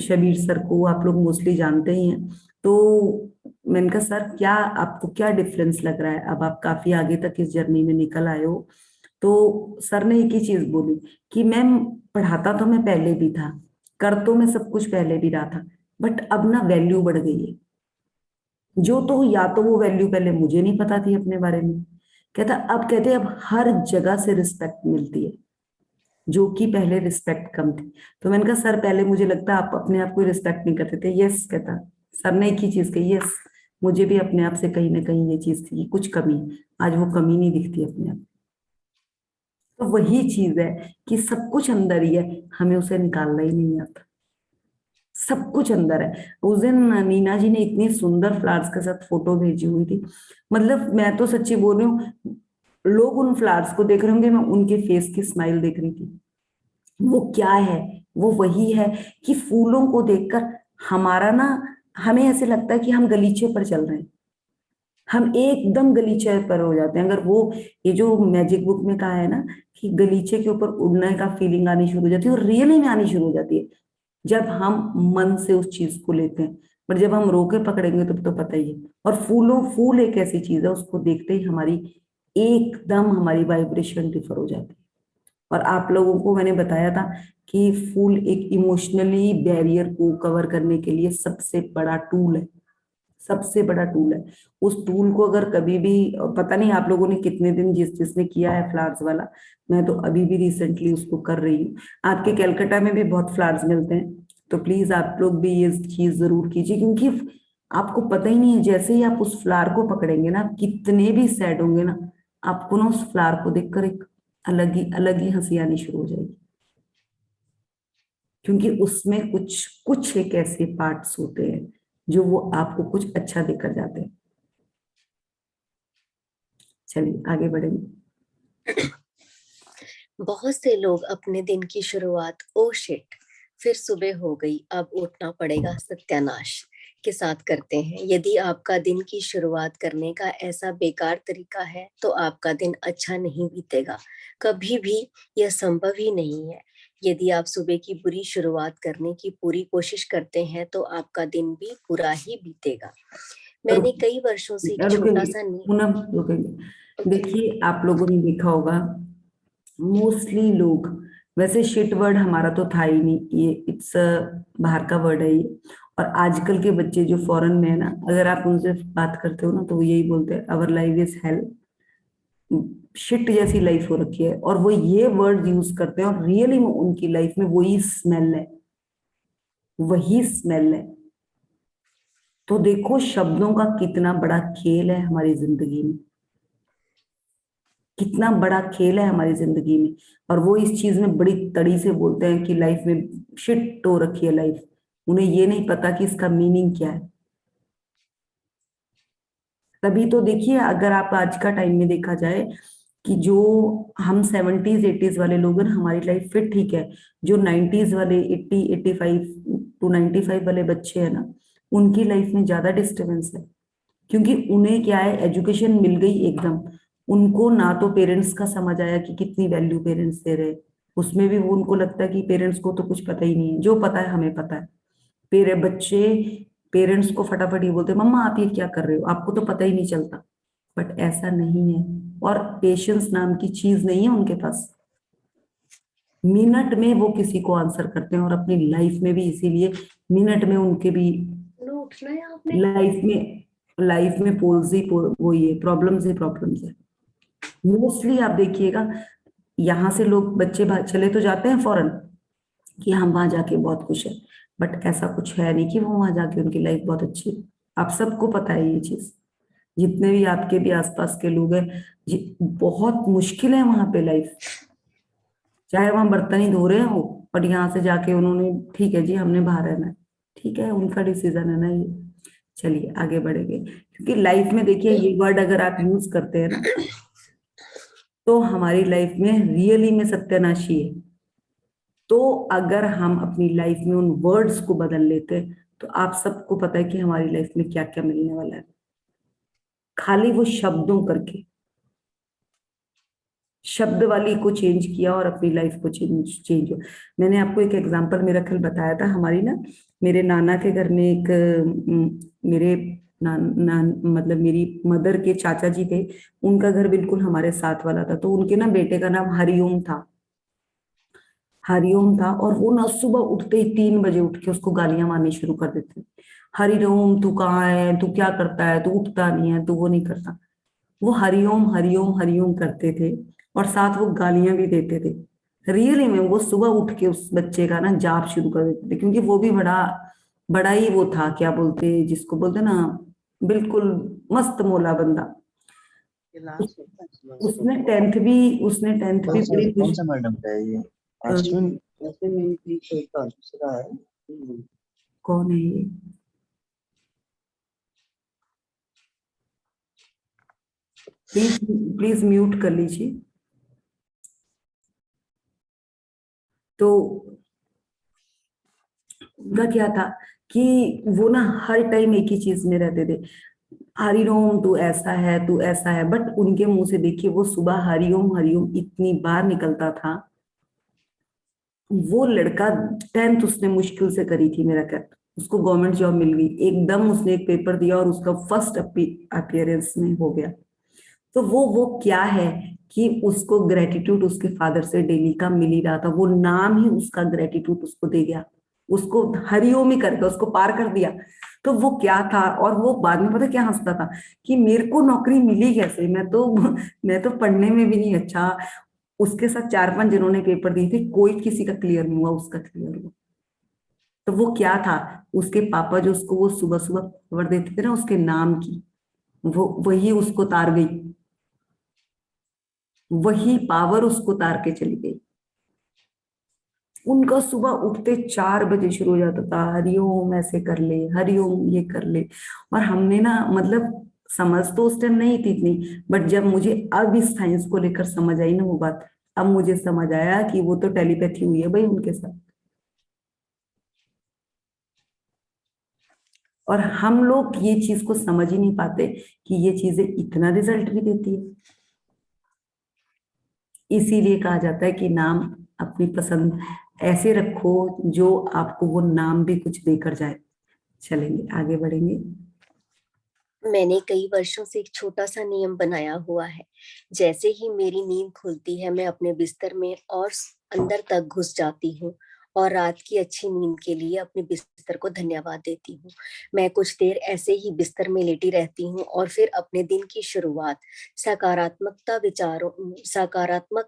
Speaker 2: शबीर सर को आप लोग मोस्टली जानते ही हैं। तो मैंने कहा सर क्या आपको क्या डिफरेंस लग रहा है, अब आप काफी आगे तक इस जर्नी में निकल आए हो। तो सर ने एक ही चीज बोली कि मैम पढ़ाता तो मैं पहले भी था, कर तो मैं सब कुछ पहले भी रहा था, बट अब ना वैल्यू बढ़ गई है। जो तो या तो वो वैल्यू पहले मुझे नहीं पता थी अपने बारे में, कहता अब, कहते अब हर जगह से रिस्पेक्ट मिलती है, जो कि पहले रिस्पेक्ट कम थी। तो मैंने कहा सर पहले मुझे लगता आप अपने आप को रिस्पेक्ट नहीं करते थे। यस, कहता सर ने एक ही चीज कही, यस मुझे भी अपने आप से कहीं ना कहीं ये चीज थी कि कुछ कमी है। आज वो कमी नहीं दिखती अपने आप। तो वही चीज है कि सब कुछ अंदर ही है, हमें उसे निकालना ही नहीं आता। सब कुछ अंदर है। उस दिन नीना जी ने इतनी सुंदर फ्लावर्स के साथ फोटो भेजी हुई थी, मतलब मैं तो सच्ची बोल रही हूँ, लोग उन फ्लावर्स को देख रहे होंगे, मैं उनके फेस की स्माइल देख रही थी। वो क्या है, वो वही है कि फूलों को देखकर हमारा ना, हमें ऐसे लगता है कि हम गलीचे पर चल रहे हैं, हम एकदम गलीचे पर हो जाते हैं। अगर वो, ये जो मैजिक बुक में कहा है ना कि गलीचे के ऊपर उड़ने का फीलिंग आनी शुरू हो जाती है, और रियली में आनी शुरू हो जाती है जब हम मन से उस चीज को लेते हैं। पर जब हम रोके पकड़ेंगे तो पता ही है। और फूल एक ऐसी चीज है, उसको देखते ही हमारी एकदम हमारी वाइब्रेशन डिफर हो जाती है। और आप लोगों को मैंने बताया था कि फूल एक इमोशनली बैरियर को कवर करने के लिए सबसे बड़ा टूल है, सबसे बड़ा टूल है। उस टूल को अगर कभी भी, पता नहीं आप लोगों ने कितने दिन जिसने किया है फ्लावर्स वाला, मैं तो अभी भी रिसेंटली उसको कर रही हूँ। आपके कलकत्ता में भी बहुत फ्लावर्स मिलते हैं, तो प्लीज आप लोग भी ये चीज जरूर कीजिए, क्योंकि आपको पता ही नहीं है, जैसे ही आप उस फ्लावर को पकड़ेंगे ना, आप कितने भी सैड होंगे ना, आपको ना उस फ्लावर को देखकर एक अलग ही हंसी आनी शुरू हो जाएगी, क्योंकि उसमें कुछ कुछ एक ऐसे पार्ट्स होते हैं जो वो आपको कुछ अच्छा देकर जाते हैं। चलिए आगे बढ़ेंगे।
Speaker 1: बहुत से लोग अपने दिन की शुरुआत ओ शिट फिर सुबह हो गई अब उठना पड़ेगा सत्यानाश के साथ करते हैं। यदि आपका दिन की शुरुआत करने का ऐसा बेकार तरीका है तो आपका दिन अच्छा नहीं बीतेगा, कभी भी यह संभव ही नहीं है। यदि आप सुबह की बुरी शुरुआत करने की पूरी कोशिश करते हैं तो आपका दिन भी बुरा ही बीतेगा। मैंने कई वर्षों से एक छोटा
Speaker 2: रुकेंगे,
Speaker 1: सा
Speaker 2: पूनम रुकेंगे।
Speaker 1: ओके।
Speaker 2: देखिए आप लोगों ने देखा होगा, मोस्टली लोग, वैसे शिट वर्ड हमारा तो था ही नहीं, ये इट्स बाहर का वर्ड है ये। और आजकल के बच्चे जो फॉरेन में है ना, अगर आप उनसे बात करते हो ना, तो वो यही बोलते हैं our life is hello, shit जैसी लाइफ हो रखी है, और वो ये वर्ड यूज करते हैं, और रियली में उनकी लाइफ में वही स्मेल है, वही स्मेल है। तो देखो शब्दों का कितना बड़ा खेल है हमारी जिंदगी में, कितना बड़ा खेल है हमारी जिंदगी में। और वो इस चीज में बड़ी तड़ी से बोलते हैं कि लाइफ में शिट हो रखी है लाइफ, उन्हें ये नहीं पता कि इसका मीनिंग क्या है। तभी तो देखिए, अगर आप आज का टाइम में देखा जाए कि जो हम 70s 80s वाले लोग हैं ना, हमारी लाइफ फिर ठीक है। जो 90s वाले 80 85 टू 95 वाले बच्चे हैं ना, उनकी लाइफ में ज्यादा डिस्टरबेंस है, क्योंकि उन्हें क्या है, एजुकेशन मिल गई एकदम। उनको ना तो पेरेंट्स का समझ आया कि कितनी वैल्यू पेरेंट्स दे रहे हैं, उसमें भी वो उनको लगता है कि पेरेंट्स को तो कुछ पता ही नहीं है, जो पता है हमें पता है। फिर बच्चे पेरेंट्स को फटाफट ये बोलते हैं मम्मा आप ये क्या कर रहे हो, आपको तो पता ही नहीं चलता। बट ऐसा नहीं है, और पेशेंस नाम की चीज नहीं है उनके पास। मिनट में वो किसी को आंसर करते हैं, और अपनी लाइफ में भी इसीलिए मिनट में उनके भी
Speaker 1: नो उठना है आपने।
Speaker 2: लाइफ में पोल्स ही वो ये प्रॉब्लम्स ही प्रॉब्लम्स है। मोस्टली आप देखिएगा, यहाँ से लोग बच्चे चले तो जाते हैं फौरन कि हम वहां जाके बहुत खुश है, बट ऐसा कुछ है नहीं कि वो वहां जाके उनकी लाइफ बहुत अच्छी है। आप सबको पता है ये चीज, जितने भी आपके भी आसपास के लोग हैं, बहुत मुश्किल है वहां पे लाइफ। चाहे वहां बर्तन ही धो रहे हो, बट यहाँ से जाके उन्होंने ठीक है जी हमने बाहर रहना है, ठीक है उनका डिसीजन है ना ये। चलिए आगे बढ़ेंगे, क्योंकि लाइफ में देखिए ये वर्ड अगर आप यूज करते हैं ना, तो हमारी लाइफ में रियली में सत्यानाशी है। तो अगर हम अपनी लाइफ में उन वर्ड्स को बदल लेते हैं, तो आप सबको पता है कि हमारी लाइफ में क्या क्या मिलने वाला है, खाली वो शब्दों करके शब्द वाली को चेंज किया और अपनी लाइफ को चेंज हुआ। मैंने आपको एक एग्जांपल मेरा कल बताया था, हमारी ना मेरे नाना के घर में एक मेरे मतलब मेरी मदर के चाचा जी थे, उनका घर बिल्कुल हमारे साथ वाला था। तो उनके ना बेटे का नाम हरिओम था, हरिओम था। और वो ना सुबह उठते ही 3 बजे उठ के उसको गालियां मारनी शुरू कर देते, हरिओम तू कहाँ है, तू क्या करता है, तू उठता नहीं है, तू वो नहीं करता। वो हरिओम हरिओम हरिओम करते थे और साथ वो गालियां भी देते थे। रियली में वो सुबह उठ के उस बच्चे का ना जाप शुरू कर देते थे, क्योंकि वो भी बड़ा बड़ा ही वो था, क्या बोलते जिसको बोलते ना, बिल्कुल मस्त मोला बंदा। उस- उसने टेंथ भी बड़ी
Speaker 4: कौन सा मैडम का है ये? अश्विन अश्विन की कोई का दूसरा है।
Speaker 2: कौन है ये? प्लीज प्लीज म्यूट कर लीजिए। तो उनका क्या था कि वो ना हर टाइम एक ही चीज में रहते थे, हरिओम तू ऐसा है, तू ऐसा है। बट उनके मुंह से देखिए वो सुबह हरिओम हरिओम इतनी बार निकलता था। वो लड़का 10th उसने मुश्किल से करी थी मेरा कहता, उसको गवर्नमेंट जॉब मिल गई एकदम। उसने एक पेपर दिया और उसका फर्स्ट अपीयरेंस में हो गया। तो वो क्या है कि उसको ग्रेटिट्यूड उसके फादर से डेली का मिल ही रहा था, वो नाम ही उसका ग्रेटिट्यूड उसको दे गया, उसको हरिओम ही करके उसको पार कर दिया। तो वो क्या था, और वो बाद में पता क्या हंसता था कि मेरे को नौकरी मिली कैसे, मैं तो पढ़ने में भी नहीं अच्छा। उसके साथ 4-5 जिन्होंने पेपर दिए थे, कोई किसी का क्लियर नहीं हुआ, उसका क्लियर हुआ। तो वो क्या था, उसके पापा जो उसको वो सुबह सुबह खबर देते थे ना उसके नाम की, वो वही उसको तार गई, वही पावर उसको तार के चली गई। उनका सुबह उठते 4 बजे शुरू हो जाता था, हरिओम ऐसे कर ले, हरिओम ये कर ले। और हमने ना मतलब समझ तो उस टाइम नहीं थी इतनी, बट जब मुझे अब इस साइंस को लेकर समझ आई ना वो बात, अब मुझे समझ आया कि वो तो टेलीपैथी हुई है भाई उनके साथ। और हम लोग ये चीज को समझ ही नहीं पाते कि ये चीजें इतना रिजल्ट भी देती है। इसीलिए कहा जाता है कि नाम अपनी पसंद ऐसे रखो जो आपको वो नाम भी कुछ देकर जाए। चलेंगे आगे बढ़ेंगे।
Speaker 1: मैंने कई वर्षों से एक छोटा सा नियम बनाया हुआ है। जैसे ही मेरी नींद खुलती है, मैं अपने बिस्तर में और अंदर तक घुस जाती हूँ और रात की अच्छी नींद के लिए अपने बिस्तर को धन्यवाद देती हूँ। मैं कुछ देर ऐसे ही बिस्तर में लेटी रहती हूँ और फिर अपने दिन की शुरुआत सकारात्मक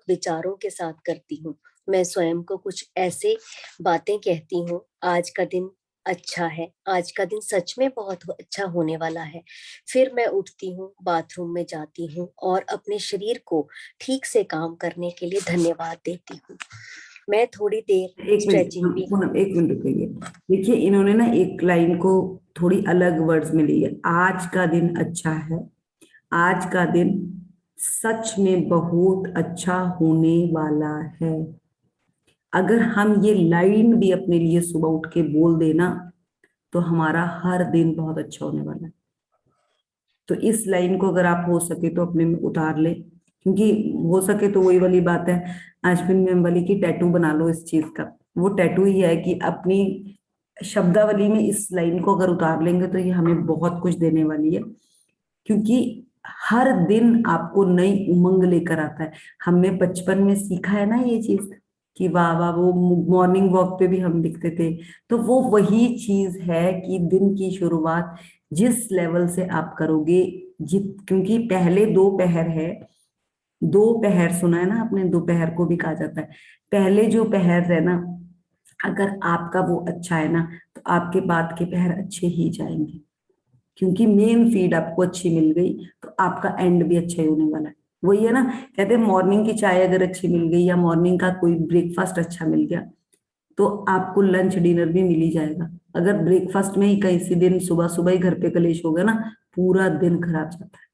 Speaker 1: विचारों के साथ करती हूँ। मैं स्वयं को कुछ ऐसे बातें कहती हूँ, आज का दिन अच्छा है, आज का दिन सच में बहुत अच्छा होने वाला है। फिर मैं उठती हूँ, बाथरूम में जाती हूँ और अपने शरीर को ठीक से काम करने के लिए धन्यवाद देती हूँ। मैं थोड़ी देर
Speaker 2: एक
Speaker 1: स्ट्रेचिंग भी
Speaker 2: मिनट एक मिनट रुकिए। देखिए इन्होंने ना एक लाइन को थोड़ी अलग वर्ड्स में ली है, आज का दिन अच्छा है, आज का दिन सच में बहुत अच्छा होने वाला है। अगर हम ये लाइन भी अपने लिए सुबह उठ के बोल देना, तो हमारा हर दिन बहुत अच्छा होने वाला है। तो इस लाइन को अगर आप हो सके तो अपने में उतार ले, क्योंकि हो सके तो वही वाली बात है, अश्विन मैम वाली की टैटू बना लो इस चीज का। वो टैटू ही है कि अपनी शब्दावली में इस लाइन को अगर उतार लेंगे तो ये हमें बहुत कुछ देने वाली है। क्योंकि हर दिन आपको नई उमंग लेकर आता है। हमने बचपन में सीखा है ना ये चीज कि वाह वाह, वो मॉर्निंग वॉक पे भी हम लिखते थे। तो वो वही चीज है कि दिन की शुरुआत जिस लेवल से आप करोगे, जित क्योंकि पहले 2 पहर है, दोपहर सुना है ना आपने, दोपहर को भी कहा जाता है। पहले जो पहर है ना, अगर आपका वो अच्छा है ना, तो आपके बाद के पहर अच्छे ही जाएंगे, क्योंकि मेन फीड आपको अच्छी मिल गई तो आपका एंड भी अच्छा ही होने वाला है। वही है ना, कहते हैं मॉर्निंग की चाय अगर अच्छी मिल गई या मॉर्निंग का कोई ब्रेकफास्ट अच्छा मिल गया, तो आपको लंच डिनर भी मिल ही जाएगा। अगर ब्रेकफास्ट में ही किसी दिन सुबह सुबह ही घर पे कलेश हो गया ना, पूरा दिन खराब जाता है।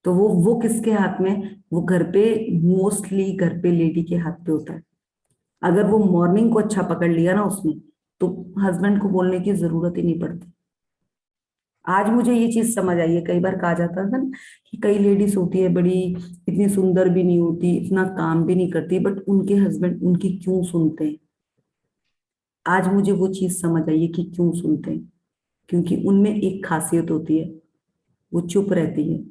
Speaker 2: तो वो किसके हाथ में, वो घर पे, मोस्टली घर पे लेडी के हाथ पे होता है। अगर वो मॉर्निंग को अच्छा पकड़ लिया ना उसने, तो हस्बैंड को बोलने की जरूरत ही नहीं पड़ती। आज मुझे ये चीज समझ आई है। कई बार कहा जाता था ना कि कई लेडीज होती है बड़ी, इतनी सुंदर भी नहीं होती, इतना काम भी नहीं करती, बट उनके हस्बैंड उनकी क्यों सुनते हैं। आज मुझे वो चीज समझ आई है कि क्यों सुनते हैं। क्योंकि उनमें एक खासियत होती है, वो चुप रहती है,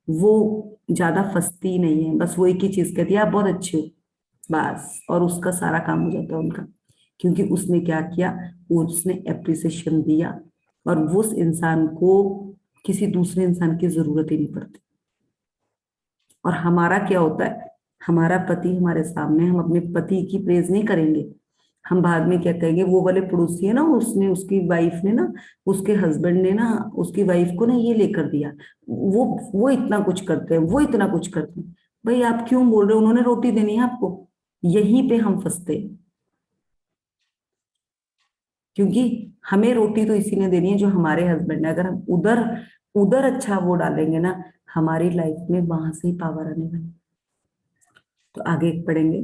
Speaker 2: वो ज्यादा फंसती नहीं है, बस वो एक ही चीज कहती है, आप बहुत अच्छे हो, बस, और उसका सारा काम हो जाता है उनका। क्योंकि उसने क्या किया, उसने एप्रिसिएशन दिया, और वो उस इंसान को किसी दूसरे इंसान की जरूरत ही नहीं पड़ती। और हमारा क्या होता है, हमारा पति हमारे सामने, हम अपने पति की प्रेज नहीं करेंगे, हम बाद में क्या कहेंगे, वो वाले पड़ोसी है ना, उसने, उसकी वाइफ ने ना, उसके हस्बैंड ने ना उसकी वाइफ को ना ये लेकर दिया, वो इतना कुछ करते हैं, वो इतना कुछ करते हैं। भाई आप क्यों बोल रहे हो, उन्होंने रोटी देनी है आपको। यहीं पे हम फंसते हैं, क्योंकि हमें रोटी तो इसी ने देनी है जो हमारे हस्बैंड है। अगर हम उधर उधर अच्छा वो डालेंगे ना, हमारी लाइफ में वहां से ही पावर आने वाली। तो आगे पढ़ेंगे।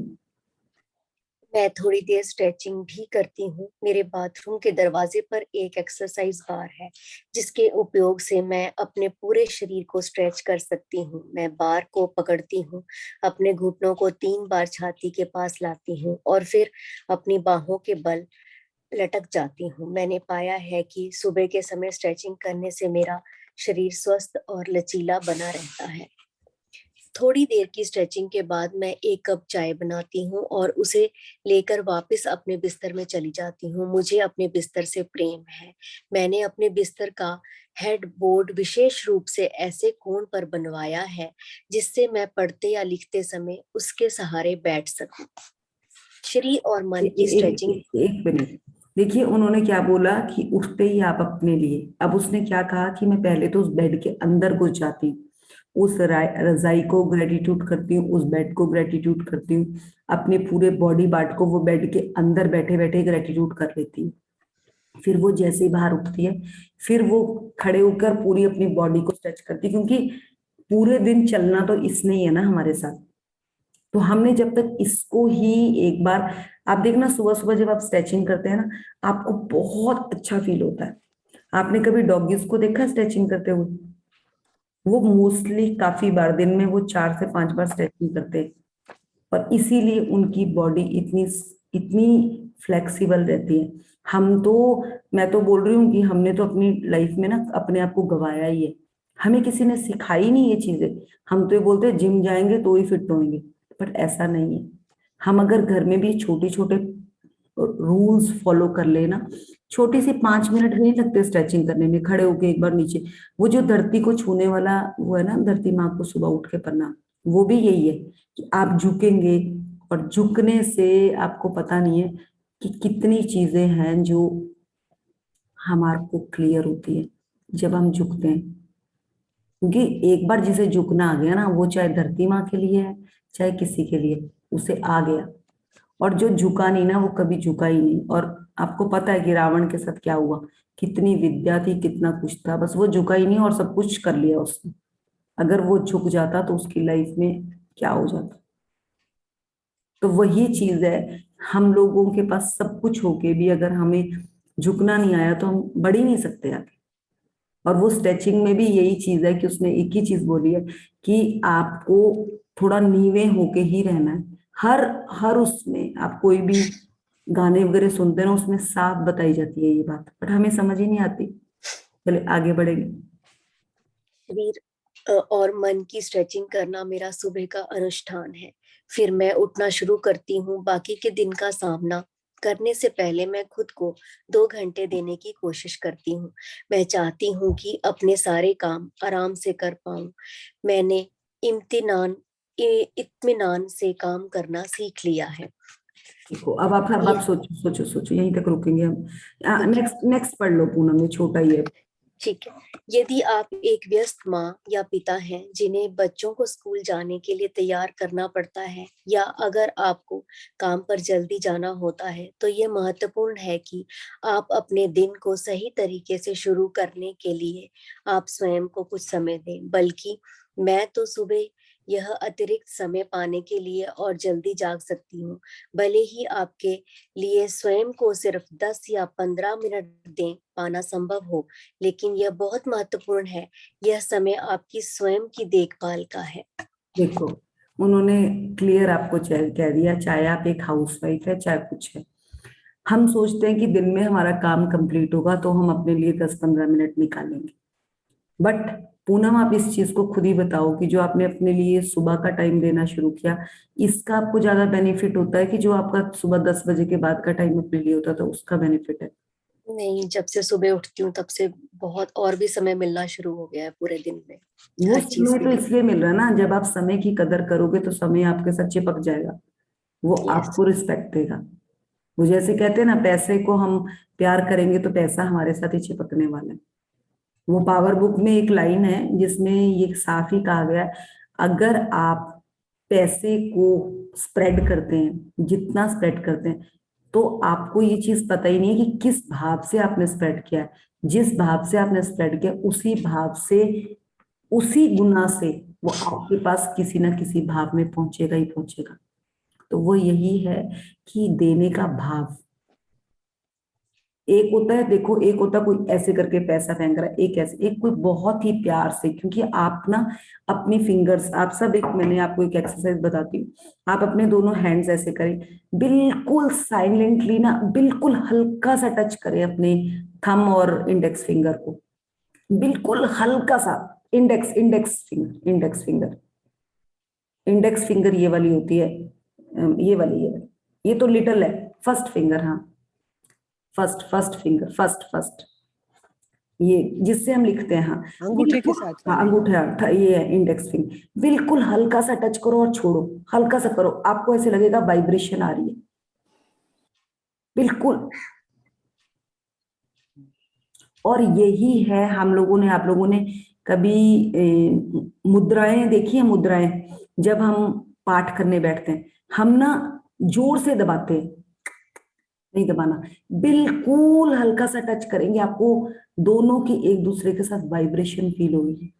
Speaker 1: मैं थोड़ी देर स्ट्रेचिंग भी करती हूँ। मेरे बाथरूम के दरवाजे पर एक एक्सरसाइज बार है जिसके उपयोग से मैं अपने पूरे शरीर को स्ट्रेच कर सकती हूँ। मैं बार को पकड़ती हूँ, अपने घुटनों को 3 बार छाती के पास लाती हूँ और फिर अपनी बाहों के बल लटक जाती हूँ। मैंने पाया है कि सुबह के समय स्ट्रेचिंग करने से मेरा शरीर स्वस्थ और लचीला बना रहता है। थोड़ी देर की स्ट्रेचिंग के बाद मैं 1 कप चाय बनाती हूँ और उसे लेकर वापस अपने बिस्तर में चली जाती हूँ। मुझे अपने बिस्तर से प्रेम है। मैंने अपने बिस्तर का हेड बोर्ड विशेष रूप से ऐसे कोण पर बनवाया है जिससे मैं पढ़ते या लिखते समय उसके सहारे बैठ सकूं। शरीर और मन
Speaker 2: देखिए,
Speaker 1: की स्ट्रेचिंग।
Speaker 2: एक मिनट। देखिए उन्होंने क्या बोला कि उठते ही आप अपने लिए, अब उसने क्या कहा कि मैं पहले तो उस बेड के अंदर घुस जाती हूँ, उस रजाई को ग्रेटिट्यूड करती हूँ, उस बेड को ग्रेटिट्यूड करती हूँ, अपने पूरे बॉडी पार्ट को वो बेड के अंदर बैठे बैठे ग्रेटिट्यूड कर लेती हूँ। फिर वो जैसे ही बाहर उठती है, फिर वो खड़े होकर पूरी अपनी बॉडी को स्ट्रेच करती है, क्योंकि पूरे दिन चलना तो इसने ही है ना हमारे साथ। तो हमने जब तक इसको ही एक बार, आप देखना सुबह सुबह जब आप स्ट्रेचिंग करते हैं ना, आपको बहुत अच्छा फील होता है। आपने कभी डॉगीज को देखा स्ट्रेचिंग करते हुए? वो मोस्टली काफी बार दिन में वो 4 से 5 बार स्ट्रेचिंग करते हैं, और इसीलिए उनकी बॉडी इतनी इतनी फ्लेक्सिबल रहती है। हम तो, मैं तो बोल रही हूँ कि हमने तो अपनी लाइफ में ना अपने आप को गवाया ही है। हमें किसी ने सिखाई नहीं ये चीजें। हम तो ये बोलते हैं जिम जाएंगे तो ही फिट होंगे, बट ऐसा नहीं है। हम अगर घर में भी छोटे छोटे रूल्स फॉलो कर लेना, छोटी सी 5 मिनट नहीं लगते स्ट्रेचिंग करने में, खड़े होके एक बार नीचे, वो जो धरती को छूने वाला वो है ना, धरती माँ को सुबह उठ के प्रणाम, वो भी यही है कि आप झुकेंगे, और झुकने से आपको पता नहीं है कि कितनी चीजें हैं जो हमारे को क्लियर होती है जब हम झुकते हैं। क्योंकि एक बार जिसे झुकना आ गया ना, वो चाहे धरती माँ के लिए है चाहे किसी के लिए, उसे आ गया। और जो झुका नहीं ना, वो कभी झुका ही नहीं। और आपको पता है कि रावण के साथ क्या हुआ, कितनी विद्या थी, कितना कुछ था, बस वो झुका ही नहीं और सब कुछ कर लिया उसने। अगर वो झुक जाता तो उसकी लाइफ में क्या हो जाता। तो वही चीज है, हम लोगों के पास सब कुछ होके भी अगर हमें झुकना नहीं आया तो हम बढ़ ही नहीं सकते आगे। और वो स्ट्रेचिंग में भी यही चीज है कि उसने एक ही चीज बोली है कि आपको थोड़ा नीवे होके ही रहना है। हर हर उसमें आप कोई भी गाने वगैरह सुनते हैं ना, उसमें साफ बताई जाती है ये बात, बट हमें समझ ही नहीं आती। चले आगे बढ़ेंगे।
Speaker 1: शरीर और मन की स्ट्रेचिंग करना मेरा सुबह का अनुष्ठान है। फिर मैं उठना शुरू करती हूँ। बाकी के दिन का सामना करने से पहले मैं खुद को 2 घंटे देने की कोशिश करती हूँ। मैं चाहती हूँ कि अपने सारे काम आराम से कर पाऊँ। मैंने इम्तिनान इत्मीनान से काम करना सीख लिया है।
Speaker 2: देखो अब आप सोचो सोचो सोचो, यहीं तक रुकेंगे हम।
Speaker 1: ठीक है।
Speaker 2: नेक्स्ट पढ़ लो पूनम, ये छोटा ही है।
Speaker 1: ठीक है। यदि आप एक व्यस्त माँ या पिता हैं जिन्हें बच्चों को स्कूल जाने के लिए तैयार करना पड़ता है, या अगर आपको काम पर जल्दी जाना होता है, तो ये महत्वपूर्ण है कि आप अपने दिन को सही तरीके से शुरू करने के लिए आप स्वयं को कुछ समय दें। बल्कि मैं तो सुबह यह अतिरिक्त समय पाने के लिए और जल्दी जाग सकती हूँ। भले ही आपके लिए स्वयं को सिर्फ 10 या 15 मिनट दें पाना संभव हो, लेकिन यह बहुत महत्वपूर्ण है। यह समय आपकी स्वयं की देखभाल का है।
Speaker 2: देखो उन्होंने क्लियर आपको कह दिया, चाहे आप एक हाउसवाइफ है चाहे कुछ है। हम सोचते हैं कि दिन में हमारा काम कंप्लीट होगा तो हम अपने लिए 10-15 मिनट निकालेंगे, बट पूनम आप इस चीज को खुद ही बताओ कि जो आपने अपने लिए सुबह का टाइम देना शुरू किया, इसका आपको ज्यादा बेनिफिट होता है कि जो आपका सुबह 10 बजे के बाद का टाइम अपने लिए होता था उसका बेनिफिट है?
Speaker 1: नहीं, जब से सुबह उठती हूँ तब से बहुत और भी समय मिलना शुरू हो गया है पूरे दिन में,
Speaker 2: वो
Speaker 1: हर चीज
Speaker 2: समय
Speaker 1: के
Speaker 2: तो
Speaker 1: लिए।
Speaker 2: इसलिए मिल रहा है ना, जब आप समय की कदर करोगे तो समय आपके साथ चिपक जाएगा, वो
Speaker 1: यस।
Speaker 2: आपको रिस्पेक्ट देगा। वो जैसे कहते हैं ना, पैसे को हम प्यार करेंगे तो पैसा हमारे साथ ही चिपकने वाला है। वो पावर बुक में एक लाइन है जिसमें ये साफ ही कहा गया है, अगर आप पैसे को स्प्रेड करते हैं, जितना स्प्रेड करते हैं, तो आपको ये चीज पता ही नहीं है कि किस भाव से आपने स्प्रेड किया है। जिस भाव से आपने स्प्रेड किया उसी भाव से, उसी गुना से वो आपके पास किसी ना किसी भाव में पहुंचेगा ही पहुंचेगा। तो वो यही है कि देने का भाव। एक होता है, देखो एक होता है कोई ऐसे करके पैसा फेंक रहा है, एक ऐसे, एक कोई बहुत ही प्यार से, क्योंकि आप ना अपनी फिंगर्स, आप सब एक, मैंने आपको एक एक्सरसाइज बताती हूँ, आप अपने दोनों हैंड्स ऐसे करें, बिल्कुल साइलेंटली ना, बिल्कुल हल्का सा टच करें अपने थंब और इंडेक्स फिंगर को, बिल्कुल हल्का सा। इंडेक्स फिंगर ये वाली होती है, ये वाली, ये तो लिटिल है, फर्स्ट फिंगर, हाँ फर्स्ट फिंगर, फर्स्ट, ये जिससे हम लिखते हैं, हाँ
Speaker 3: अंगूठे के साथ
Speaker 2: हाँ
Speaker 3: वाली।
Speaker 2: अंगूठा, ये है इंडेक्स फिंगर। बिल्कुल हल्का सा टच करो और छोड़ो, हल्का सा करो, आपको ऐसे लगेगा वाइब्रेशन आ रही है, बिल्कुल। और यही है हम लोगों ने, आप लोगों ने कभी मुद्राएं देखी है? मुद्राएं जब हम पाठ करने बैठते हैं, हम ना जोर से दबाते हैं, नहीं दबाना, बिल्कुल हल्का सा टच करेंगे, आपको दोनों की एक दूसरे के साथ वाइब्रेशन फील होगी,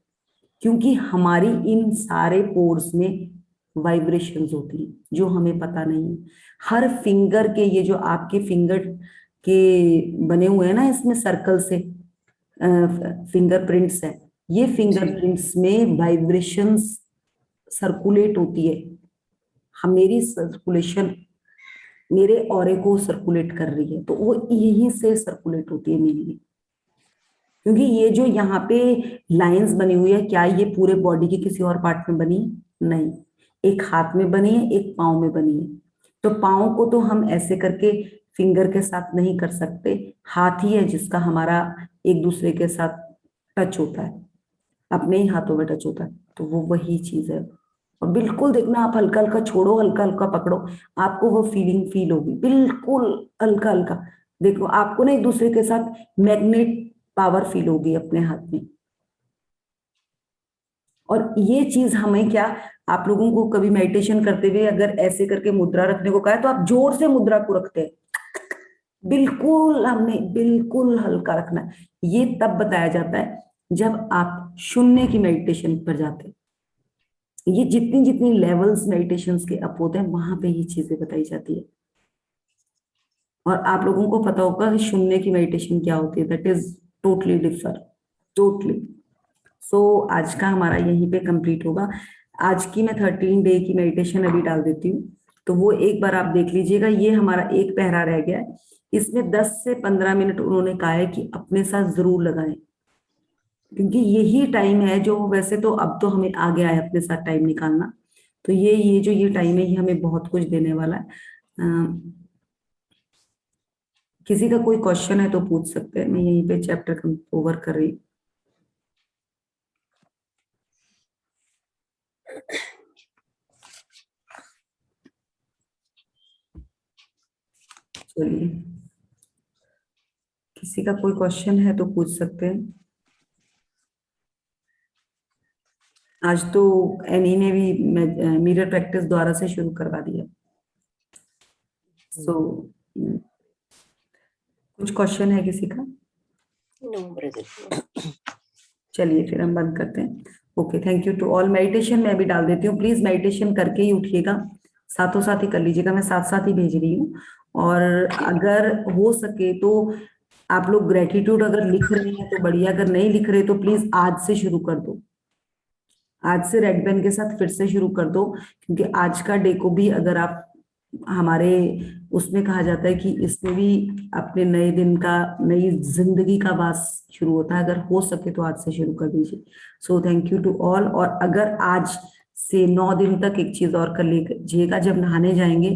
Speaker 2: क्योंकि हमारी इन सारे पोर्स में वाइब्रेशंस होती हैं जो हमें पता नहीं है। हर फिंगर के, ये जो आपके फिंगर के बने हुए हैं ना, इसमें सर्कल से फिंगरप्रिंट्स है, ये
Speaker 3: जी।
Speaker 2: फिंगरप्रिंट्स में वाइब्रेशंस सर्कुलेट होती है। हम, मेरी सर्कुलेशन मेरे ऑरे को सर्कुलेट कर रही है, तो वो यहीं से सर्कुलेट होती है मेनली। क्योंकि ये जो यहाँ पे लाइंस बनी हुई है, क्या ये पूरे बॉडी के किसी और पार्ट में बनी? नहीं, एक हाथ में बनी है, एक पाँव में बनी है। तो पाँव को तो हम ऐसे करके फिंगर के साथ नहीं कर सकते, हाथ ही है जिसका हमारा एक दूसरे के साथ टच होता है, अपने ही हाथों में टच होता है, तो वो वही चीज है। और बिल्कुल देखना, आप हल्का हल्का छोड़ो, हल्का हल्का पकड़ो, आपको वो फीलिंग फील होगी, बिल्कुल हल्का हल्का। देखो आपको ना एक दूसरे के साथ मैग्नेट पावर फील होगी अपने हाथ में। और ये चीज हमें क्या, आप लोगों को कभी मेडिटेशन करते हुए अगर ऐसे करके मुद्रा रखने को कहा है, तो आप जोर से मुद्रा को रखते हैं, बिल्कुल हमने बिल्कुल हल्का रखना है। ये तब बताया जाता है जब आप शून्य की मेडिटेशन पर जाते हैं। ये जितनी जितनी लेवल्स मेडिटेशंस के अप होते हैं, वहां पे ये चीजें बताई जाती है। और आप लोगों को पता होगा कि शून्य की मेडिटेशन क्या होती है, that is totally differ, totally. So आज का हमारा यहीं पे कंप्लीट होगा। आज की मैं 13 डे की मेडिटेशन अभी डाल देती हूँ, तो वो एक बार आप देख लीजिएगा। ये हमारा एक पहरा रह गया है, इसमें 10 से 15 मिनट उन्होंने कहा है कि अपने साथ जरूर लगाएं, क्योंकि यही टाइम है जो, वैसे तो अब तो हमें आ गया है अपने साथ टाइम निकालना, तो ये जो ये टाइम है ये हमें बहुत कुछ देने वाला है। किसी का कोई क्वेश्चन है तो पूछ सकते हैं, मैं यहीं पे चैप्टर ओवर कर रही हूँ। चलिए, किसी का कोई क्वेश्चन है तो पूछ सकते हैं। आज तो एनी ने भी मिरर प्रैक्टिस द्वारा से शुरू करवा दिया। सो कुछ क्वेश्चन है किसी का?
Speaker 1: No brother.
Speaker 2: चलिए फिर हम बंद करते हैं। Okay, thank you to all. Meditation मैं भी डाल देती हूँ, प्लीज मेडिटेशन करके ही उठिएगा, साथों साथ ही कर लीजिएगा, मैं साथ साथ ही भेज रही हूँ। और अगर हो सके तो आप लोग ग्रेटिट्यूड अगर लिख रहे हैं तो बढ़िया, अगर नहीं लिख रहे तो प्लीज आज से शुरू कर दो, आज से रेड पेन के साथ फिर से शुरू कर दो, क्योंकि आज का डे को भी अगर आप हमारे उसमें कहा जाता है कि इसमें भी अपने नए दिन का, नई जिंदगी का वास शुरू होता है। अगर हो सके तो आज से शुरू कर दीजिए। So thank you to all. और अगर आज से 9 दिन तक एक चीज और कर लीजिएगा, जब नहाने जाएंगे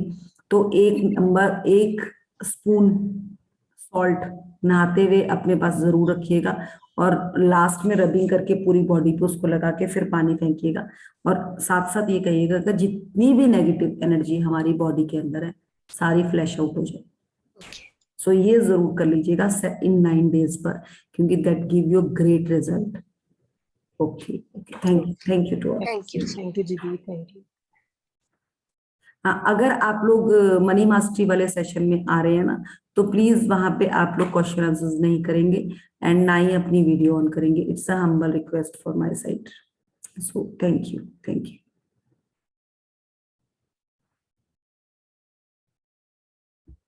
Speaker 2: तो 1 स्पून सॉल्ट नहाते हुए अपने पास जरूर रखिएगा, और लास्ट में रबिंग करके पूरी बॉडी पे उसको लगा के फिर पानी फेंकिएगा। और साथ साथ ये कहिएगा कि जितनी भी नेगेटिव एनर्जी हमारी बॉडी के अंदर है सारी फ्लैश आउट हो जाए। सो ये जरूर कर लीजिएगा इन 9 डेज पर, क्योंकि that give you great result. Okay, thank you to all.
Speaker 1: Thank you.
Speaker 4: Thank you दीदी, थैंक यू।
Speaker 2: हाँ, अगर आप लोग मनी मास्टरी वाले सेशन में आ रहे हैं ना, तो प्लीज वहां पे आप लोग क्वेश्चन आंसर्स नहीं करेंगे एंड ना ही अपनी वीडियो ऑन करेंगे। It's a humble request for my side. So thank you.